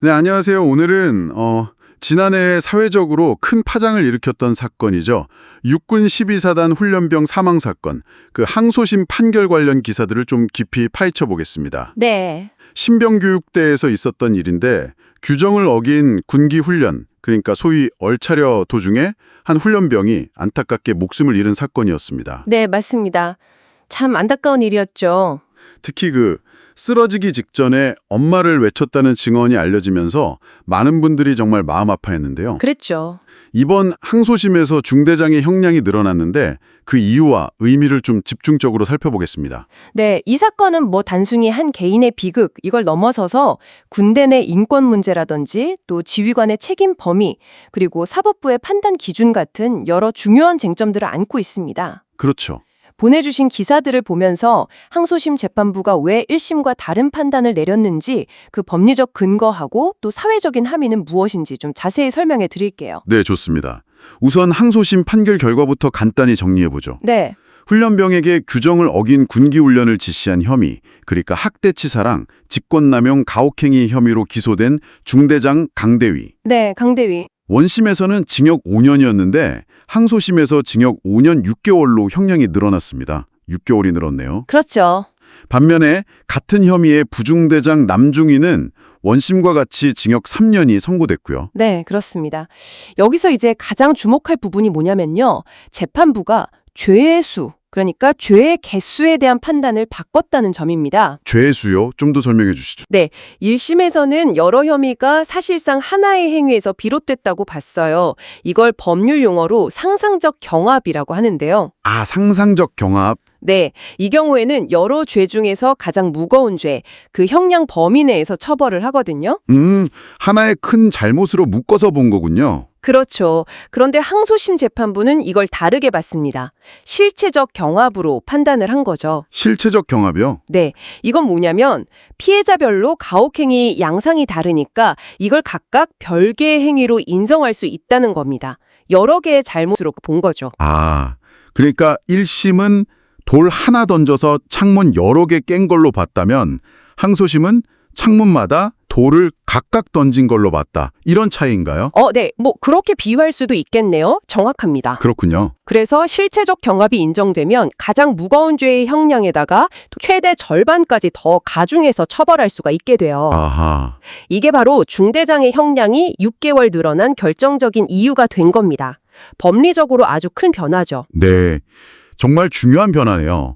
네, 안녕하세요. 오늘은 지난해 사회적으로 큰 파장을 일으켰던 사건이죠. 육군 12사단 훈련병 사망 사건, 그 항소심 판결 관련 기사들을 좀 깊이 파헤쳐 보겠습니다. 네. 신병교육대에서 있었던 일인데 규정을 어긴 군기 훈련, 그러니까 소위 얼차려 도중에 한 훈련병이 안타깝게 목숨을 잃은 사건이었습니다. 네, 맞습니다. 참 안타까운 일이었죠. 특히 쓰러지기 직전에 엄마를 외쳤다는 증언이 알려지면서 많은 분들이 정말 마음 아파했는데요. 그랬죠. 이번 항소심에서 중대장의 형량이 늘어났는데 그 이유와 의미를 좀 집중적으로 살펴보겠습니다. 네, 이 사건은 뭐 단순히 한 개인의 비극, 이걸 넘어서서 군대 내 인권 문제라든지 또 지휘관의 책임 범위, 그리고 사법부의 판단 기준 같은 여러 중요한 쟁점들을 안고 있습니다. 그렇죠. 보내주신 기사들을 보면서 항소심 재판부가 왜 1심과 다른 판단을 내렸는지 그 법리적 근거하고 또 사회적인 함의는 무엇인지 좀 자세히 설명해 드릴게요. 네, 좋습니다. 우선 항소심 판결 결과부터 간단히 정리해보죠. 네. 훈련병에게 규정을 어긴 군기훈련을 지시한 혐의, 그러니까 학대치사랑 직권남용 가혹행위 혐의로 기소된 중대장 강대위. 네, 강대위. 원심에서는 징역 5년이었는데 항소심에서 징역 5년 6개월로 형량이 늘어났습니다. 6개월이 늘었네요. 그렇죠. 반면에 같은 혐의의 부중대장 남중위는 원심과 같이 징역 3년이 선고됐고요. 네, 그렇습니다. 여기서 이제 가장 주목할 부분이 뭐냐면요. 재판부가 죄의 수, 그러니까 죄의 개수에 대한 판단을 바꿨다는 점입니다. 죄의 수요? 좀 더 설명해 주시죠. 네, 1심에서는 여러 혐의가 사실상 하나의 행위에서 비롯됐다고 봤어요. 이걸 법률 용어로 상상적 경합이라고 하는데요. 아, 상상적 경합. 네, 이 경우에는 여러 죄 중에서 가장 무거운 죄, 그 형량 범위 내에서 처벌을 하거든요. 하나의 큰 잘못으로 묶어서 본 거군요. 그렇죠. 그런데 항소심 재판부는 이걸 다르게 봤습니다. 실체적 경합으로 판단을 한 거죠. 실체적 경합이요? 네, 이건 뭐냐면 피해자별로 가혹행위 양상이 다르니까 이걸 각각 별개의 행위로 인정할 수 있다는 겁니다. 여러 개의 잘못으로 본 거죠. 아, 그러니까 1심은 돌 하나 던져서 창문 여러 개 깬 걸로 봤다면 항소심은 창문마다 돌을 각각 던진 걸로 봤다. 이런 차이인가요? 네, 뭐 그렇게 비유할 수도 있겠네요. 정확합니다. 그렇군요. 그래서 실체적 경합이 인정되면 가장 무거운 죄의 형량에다가 최대 절반까지 더 가중해서 처벌할 수가 있게 돼요. 아하. 이게 바로 중대장의 형량이 6개월 늘어난 결정적인 이유가 된 겁니다. 법리적으로 아주 큰 변화죠. 네. 정말 중요한 변화네요.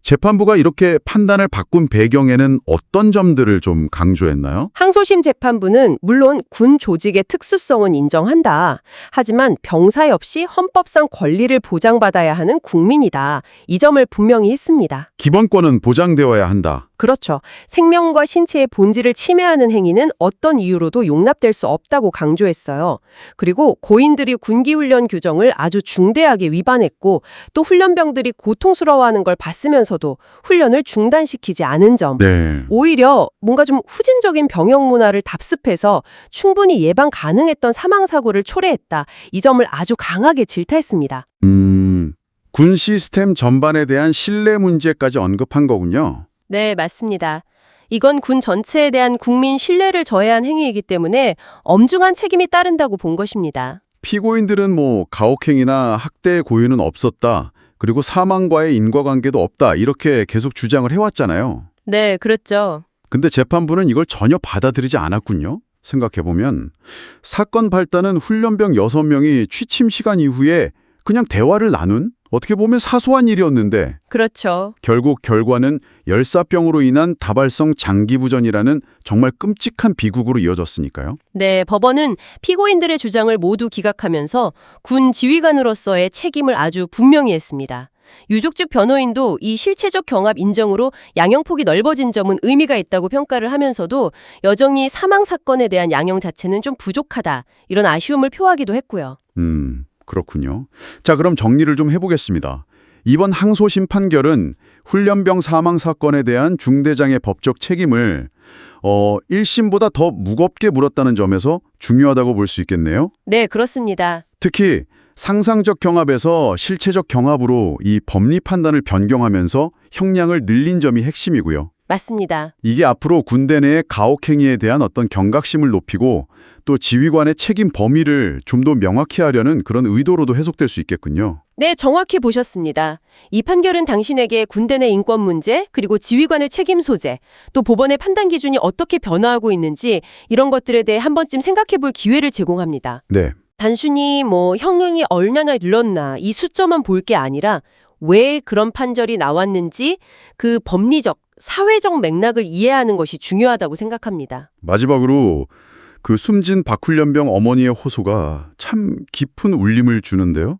재판부가 이렇게 판단을 바꾼 배경에는 어떤 점들을 좀 강조했나요? 항소심 재판부는 물론 군 조직의 특수성은 인정한다. 하지만 병사 없이 헌법상 권리를 보장받아야 하는 국민이다. 이 점을 분명히 했습니다. 기본권은 보장되어야 한다. 그렇죠. 생명과 신체의 본질을 침해하는 행위는 어떤 이유로도 용납될 수 없다고 강조했어요. 그리고 고인들이 군기훈련 규정을 아주 중대하게 위반했고 또 훈련병들이 고통스러워하는 걸 봤으면서도 훈련을 중단시키지 않은 점. 네. 오히려 뭔가 좀 후진적인 병영 문화를 답습해서 충분히 예방 가능했던 사망사고를 초래했다. 이 점을 아주 강하게 질타했습니다. 군 시스템 전반에 대한 신뢰 문제까지 언급한 거군요. 네, 맞습니다. 이건 군 전체에 대한 국민 신뢰를 저해한 행위이기 때문에 엄중한 책임이 따른다고 본 것입니다. 피고인들은 가혹행위나 학대 고유는 없었다. 그리고 사망과의 인과관계도 없다. 이렇게 계속 주장을 해왔잖아요. 네, 그렇죠. 근데 재판부는 이걸 전혀 받아들이지 않았군요. 생각해보면 사건 발단은 훈련병 6명이 취침 시간 이후에 그냥 대화를 나눈? 어떻게 보면 사소한 일이었는데 그렇죠. 결국 결과는 열사병으로 인한 다발성 장기부전이라는 정말 끔찍한 비극으로 이어졌으니까요. 네, 법원은 피고인들의 주장을 모두 기각하면서 군 지휘관으로서의 책임을 아주 분명히 했습니다. 유족 측 변호인도 이 실체적 경합 인정으로 양형폭이 넓어진 점은 의미가 있다고 평가를 하면서도 여전히 사망 사건에 대한 양형 자체는 좀 부족하다. 이런 아쉬움을 표하기도 했고요. 그렇군요. 자, 그럼 정리를 좀 해보겠습니다. 이번 항소심 판결은 훈련병 사망 사건에 대한 중대장의 법적 책임을 1심보다 더 무겁게 물었다는 점에서 중요하다고 볼 수 있겠네요. 네, 그렇습니다. 특히 상상적 경합에서 실체적 경합으로 이 법리 판단을 변경하면서 형량을 늘린 점이 핵심이고요. 맞습니다. 이게 앞으로 군대 내의 가혹행위에 대한 어떤 경각심을 높이고 또 지휘관의 책임 범위를 좀 더 명확히 하려는 그런 의도로도 해석될 수 있겠군요. 네, 정확히 보셨습니다. 이 판결은 당신에게 군대 내 인권 문제, 그리고 지휘관의 책임 소재, 또 법원의 판단 기준이 어떻게 변화하고 있는지 이런 것들에 대해 한 번쯤 생각해 볼 기회를 제공합니다. 네. 단순히 형량이 얼마나 늘었나 이 숫자만 볼 게 아니라 왜 그런 판결이 나왔는지 그 법리적, 사회적 맥락을 이해하는 것이 중요하다고 생각합니다. 마지막으로 그 숨진 박훈련병 어머니의 호소가 참 깊은 울림을 주는데요.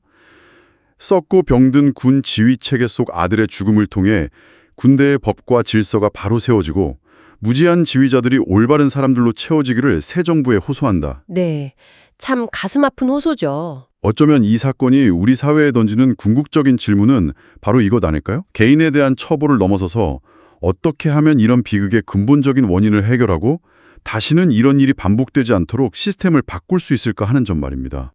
썩고 병든 군 지휘체계 속 아들의 죽음을 통해 군대의 법과 질서가 바로 세워지고 무지한 지휘자들이 올바른 사람들로 채워지기를 새 정부에 호소한다. 네, 참 가슴 아픈 호소죠. 어쩌면 이 사건이 우리 사회에 던지는 궁극적인 질문은 바로 이것 아닐까요? 개인에 대한 처벌을 넘어서서 어떻게 하면 이런 비극의 근본적인 원인을 해결하고 다시는 이런 일이 반복되지 않도록 시스템을 바꿀 수 있을까 하는 점 말입니다.